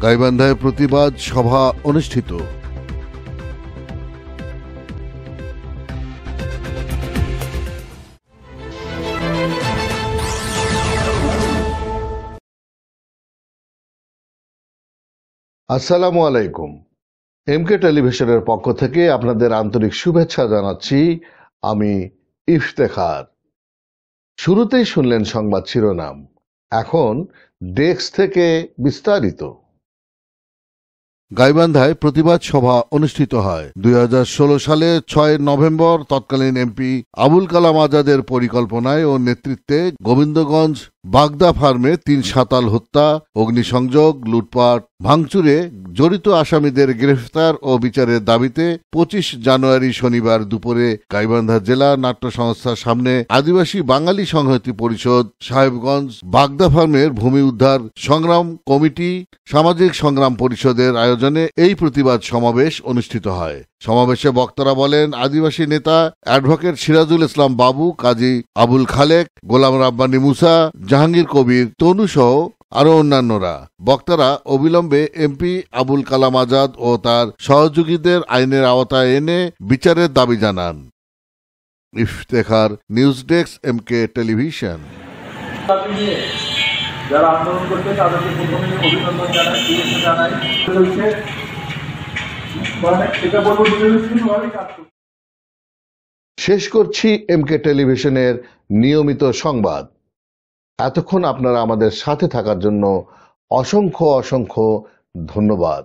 গাইবান্ধায় প্রতিবাদ সভা অনুষ্ঠিত। আসসালামু আলাইকুম। এমকে টেলিভিশনের পক্ষ থেকে আপনাদের আন্তরিক শুভেচ্ছা জানাচ্ছি আমি ইফতেখার। শুরুতেই শুনলেন সংবাদ শিরোনাম, এখন ডেস্ক থেকে বিস্তারিত। গাইবান্ধায় প্রতিবাদ সভা অনুষ্ঠিত হয়। 2016 সালে 6 নভেম্বর তৎকালীন এমপি আবুল কালাম আজাদের পরিকল্পনায় ও নেতৃত্বে গোবিন্দগঞ্জ বাগদা ফার্মে 3 সাঁতাল হত্যা, অগ্নিসংযোগ, লুটপাট, ভাঙচুরে জড়িত আসামিদের গ্রেফতার ও বিচারের দাবিতে 25 জানুয়ারি শনিবার দুপুরে গাইবান্ধা জেলা নাট্য সংস্থার সামনে আদিবাসী বাঙালি সংহতি পরিষদ, সাহেবগঞ্জ বাগদা ফার্মের ভূমি উদ্ধার সংগ্রাম কমিটি, সামাজিক সংগ্রাম পরিষদের আয়োজনে এই প্রতিবাদ সমাবেশ অনুষ্ঠিত হয়। সমাবেশে বক্তারা বলেন, আদিবাসী নেতা অ্যাডভোকেট সিরাজুল ইসলাম বাবু, কাজী আবুল খালেক, গোলাম রাব্বানী মুসা, জাহাঙ্গীর কবির, তনু সহ আরো অন্যান্যরা। বক্তারা অবিলম্বে এমপি আবুল কালাম আজাদ ও তার সহযোগীদের আইনের আওতায় এনে বিচারের দাবি জানান। Iftekhar, news desk, MK television. যারা আন্দোলন করছে তাদেরকে প্রথমে অভিনন্দন জানাই। শেষ করছি এমকে টেলিভিশনের নিয়মিত সংবাদ। এতক্ষণ আপনারা আমাদের সাথে থাকার জন্য অসংখ্য ধন্যবাদ।